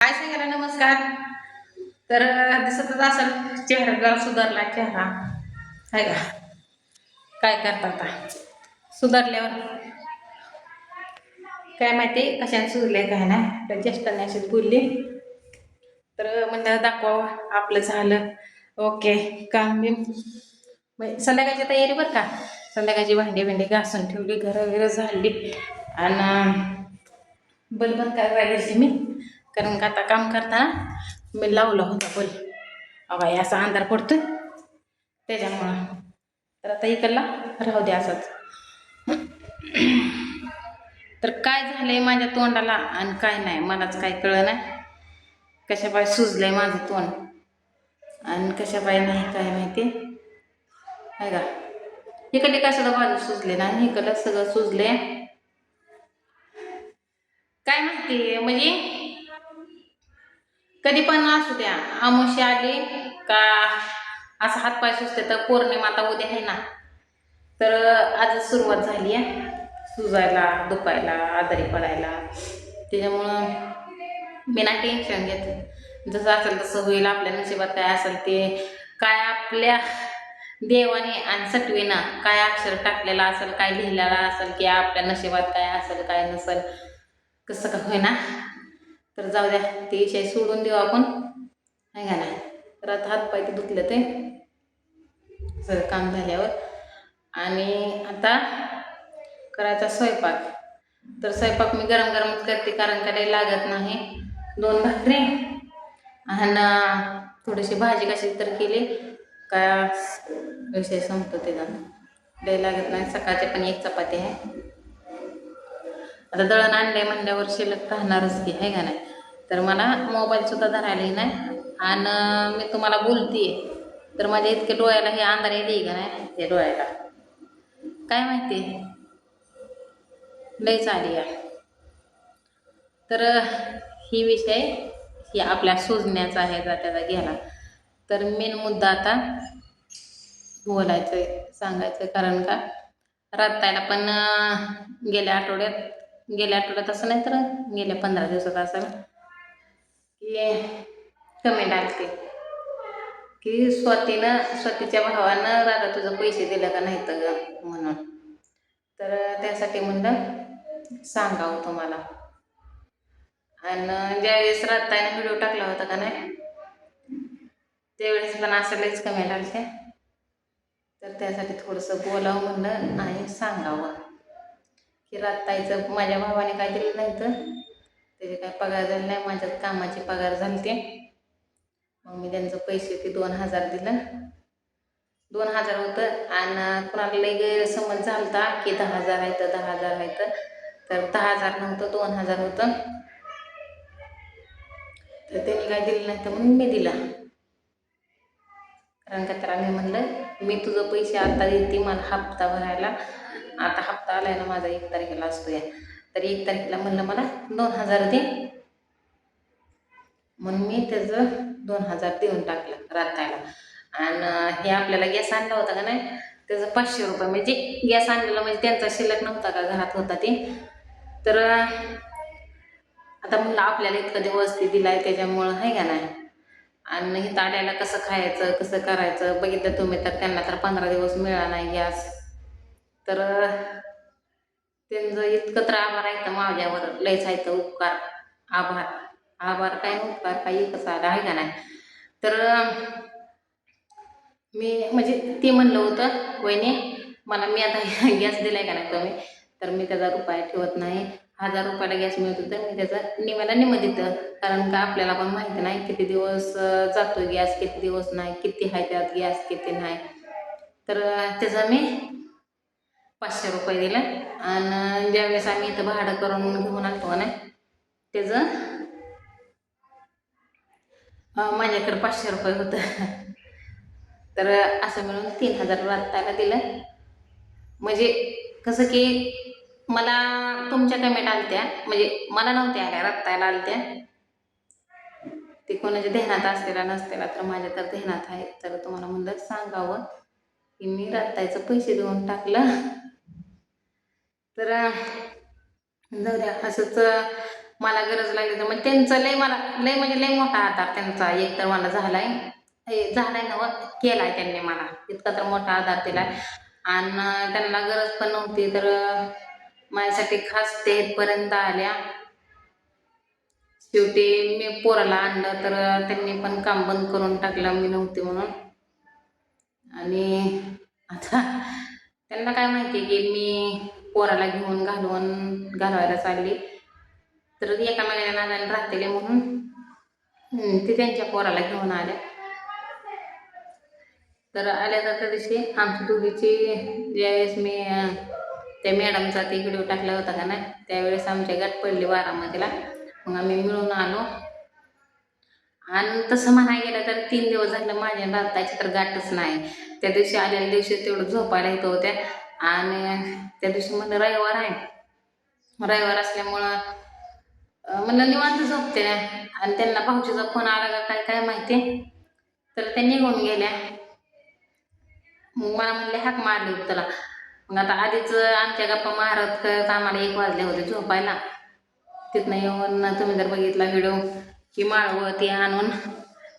काय सांगायला नमस्कार. तर दिसतच असेल चेहरा जरा सुधारला चेहरा आहे का. काय करता आता सुधारल्यावर काय माहिती कशाने सुधरले काय नाही. तर ज्येष्ठांनी अशीच बोलली तर म्हणलं दाखवावं आपलं झालं. ओके काम बी संध्याकाळची तयारी बरं का. संध्याकाळची भांडी भांडी घासून ठेवली, घरं विरं झाली आणि बल्ब बंद करायला गेली मी. कारण का आता काम करताना मी लावला होता बल्ब. अगा असा अंधार पडतोय त्याच्यामुळं. तर आता इकडला राहू द्या असंच. तर काय झालंय माझ्या तोंडाला आणि काय नाही मलाच काय कळलं नाही. कशा पाय सुजलंय माझं तोंड आणि कशा पाय नाही काय माहिती आहे का. इकडे काय सुद्धा बाजू सुजले नाही, इकडलं सगळं सुजले. काय माहिती म्हणजे कधी पण असू द्या अमावस्या आली का असं हातपाय सुचते. तर पौर्णिमा आता उद्या आहे ना, तर आजच सुरुवात झाली आहे सुजायला, दुखायला, आजारी पडायला. त्याच्यामुळं मी ना टेन्शन घेते. जसं असेल तसं होईल. आपल्या नशिबात काय असेल ते, काय आपल्या देवाने आणि सटवीनं काय अक्षर टाकलेला असेल, काय लिहिलेला असेल की आपल्या नशिबात काय असेल काय नसेल, कसं का होईना. तर जाऊ द्या ते विषय सोडून देऊ आपण आहे का नाही. तर आता हातपाय ते दुखले ते सगळं काम झाल्यावर. आणि आता करायचा स्वयंपाक. तर स्वयंपाक मी गरम गरमच करते कारण का लई लागत नाही. 2 भाकरी आणि थोडीशी भाजी कशी तर केली का विषय संपतो. त्याचा लई लागत नाही. सकाळचे पण 1 चपाती आहे. आता दळण आणलंय म्हणल्यावर शिल्लक राहणारच की आहे का नाही. तर मला मोबाईल सुद्धा धरायलाही नाही आणि मी तुम्हाला बोलतीये तर माझ्या इतके डोळ्याला हे अंधार येते का नाही. हे डोळ्याला काय माहिती लईच आली आहे. तर ही विषय ही आपल्या सुजण्याचा आहे त्याचा घ्यायला. तर मेन मुद्दा आता बोलायचं सांगायचं कारण का रात्तायला पण गेल्या आठवड्यात असं नाही तर गेल्या 15 दिवसात असं की कमेंट आलते की स्वतःच्या भावानं राधा तुझं पैसे दिलं का नाही तर म्हणून. तर त्यासाठी म्हणलं सांगावं तुम्हाला. आणि ज्यावेळेस रात्तायनं व्हिडिओ टाकला होता का नाही त्यावेळेस पण असं लईच कमेंट आलते. तर त्यासाठी थोडंसं बोलावं म्हणलं आणि सांगावं की रात्तायचं माझ्या भावाने काय दिलं नाही तर त्याचे काय पगार झाले नाही. माझ्यात कामाची पगार झाली ते. मग मी त्यांचं पैसे ते 2000 दिलं. 2000 होतं आणि कुणाला लई गैरसमज झालता की 10,000 आहे तर 10,000 आहे तर 10,000 नव्हतं 2000 होतं. तर त्यांनी काय दिलं नाही तर म्हणून मी दिला. कारण का त्याला मी म्हणलं मी तुझं पैसे आता देते मला हप्ता भरायला. आता हप्ता आलाय ना माझा 1 तारखेला असतो या. तर 1 तारखेला म्हणलं मला 2000 दे. म्हणून मी त्याचं 2000 देऊन टाकलं रात्तायला. आणि हे आपल्याला गॅस आणला होता का नाही त्याचं 500 रुपये म्हणजे गॅस आणलेला म्हणजे त्यांचा शिल्लक नव्हता का घरात होता ते. तर आता म्हणलं आपल्याला इतका दिवस ते दिलाय त्याच्यामुळं आहे का नाही. आणि इथं आल्याला कसं खायचं कसं करायचं बघितलं तुम्ही. तर त्यांना तर 15 दिवस मिळाला नाही गॅस. तर त्यांचं इतकं तर आभार आहे तर माझ्यावर लयच आहे तर उपकार. आभार आभार काय उपकार काही कसं आला आहे का नाही. तर मी म्हणजे ते म्हणलं होतं वहिनी मला मी आता गॅस दिलाय का नाही तुम्ही तर मी त्याचा रुपया ठेवत नाही. 1000 रुपयाला गॅस मिळत होतं मी त्याचा निम्याला निम्मं देतं. कारण का आपल्याला पण माहिती नाही किती दिवस जातो गॅस किती दिवस नाही, किती आहे त्यात गॅस किती नाही. तर त्याचा मी 500 रुपये दिला. आणि ज्यावेळेस आम्ही इथं भाडं करून घेऊन आलतो ना त्याचं माझ्याकडे 500 रुपये होतं. तर असं मिळून 3000 रात्तायला दिलं. म्हणजे कसं की मला तुमच्या कमेंट आलत्या म्हणजे मला नव्हत्या आल्या रात्तायला आलत्या. ते कोणाच्या ध्यानात असलेला नसतेला तर माझ्या तर ध्यानात आहे. तर तुम्हाला म्हणलं सांगावं की मी रात्तायचं पैसे देऊन टाकलं. तर जाऊ द्या असंच मला गरज लागली तर मग त्यांचं लय मला लय म्हणजे लय मोठा आधार त्यांचा एक तर मला झालाय. हे झालाय नव केलाय त्यांनी मला इतका तर मोठा आधार दिलाय. आणि त्यांना गरज पण नव्हती तर माझ्यासाठी खास ते इथपर्यंत आल्या. शेवटी मी पोराला आणलं तर त्यांनी पण काम बंद करून टाकलं मी नव्हते म्हणून. आणि आता त्यांना काय माहिती की मी पोराला घेऊन घालवायला चालली तर एका महिन्याला नादाने राहतेले म्हणून ते त्यांच्या पोराला घेऊन आल्या. तर आल्या तर त्या दिवशी आमच्या दोघीची ज्यावेळेस मी त्या मॅडमचा ते व्हिडिओ टाकला होता का नाही त्यावेळेस आमच्या गाठ पडली बारामतीला. मग आम्ही मिळून आलो. आणि तसं म्हणायला गेलं तर 3 दिवस झालं माझ्या राहताची तर गाठच नाही. त्या दिवशी आलेल्या दिवशी तेवढं झोपायला येत होत्या. आणि त्या दिवशी म्हणलं रविवार आहे. रविवार असल्यामुळं म्हणलं निवांत झोपते ना. आणि त्यांना भाऊजीचा फोन आला का काय काय माहिती तर त्या निघून गेल्या. मग मला म्हणले हाक मारली होती त्याला. मग आता आधीच आमच्या गप्पा मारत करत आम्हाला 1 वाजले होते झोपायला. तिथनं येऊन तुम्ही जर बघितला व्हिडिओ की माळवं ते आणून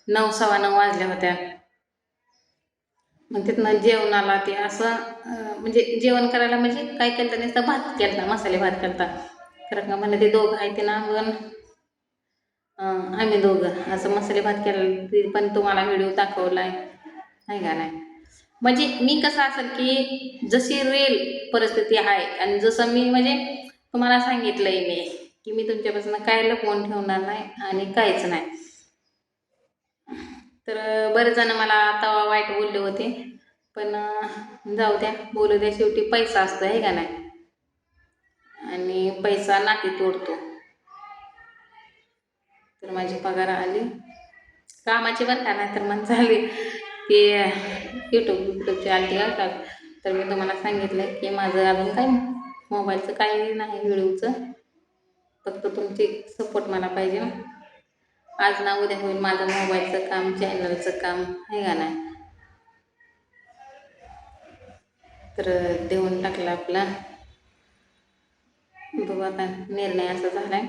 9 सव्वा 9 वाजल्या होत्या. मग तिथनं जेवणाला ते असं म्हणजे जेवण करायला म्हणजे काय केलं नुसतं भात केला मसाले भात केला. खरं का म्हणलं ते दोघं आहे ते ना पण आम्ही दोघं असं मसाले भात केला ते पण तुम्हाला व्हिडिओ दाखवलाय नाही का नाही. म्हणजे मी कसं असेल की जशी रिअल परिस्थिती आहे आणि जसं मी म्हणजे तुम्हाला सांगितलंय मी की मी तुमच्यापासून काय लपवून ठेवणार नाही आणि काहीच नाही. तर बरेच जण मला तवा वाईट बोलले होते पण जाऊ द्या बोलू द्या शेवटी पैसा असतो आहे का नाही. आणि पैसा नाती तोडतो. तर माझी पगार आली कामाची बरं का नाही तर मग झाली की यूट्यूबची आली का. तर मी तुम्हाला सांगितलं की माझं अजून काय मोबाईलचं काही नाही व्हिडिओचं फक्त तुमची सपोर्ट मला पाहिजे ना. आज ना उद्या होईल माझं मोबाईलचं काम चॅनलचं काम आहे का नाही. तर देऊन टाकला आपला बघू आता निर्णय असा झालाय.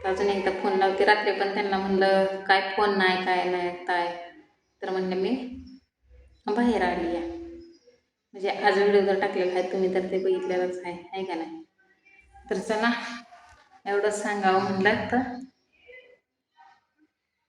अजून एकदा फोन लावते रात्री पण त्यांना म्हणलं काय फोन नाही काय नाही काय तर म्हणलं मी बाहेर आली आहे. म्हणजे आज व्हिडिओ जर टाकलेला आहे तुम्ही तर ते बघितलेलंच आहे का नाही. तर चला एवढंच सांगावं म्हणलं तर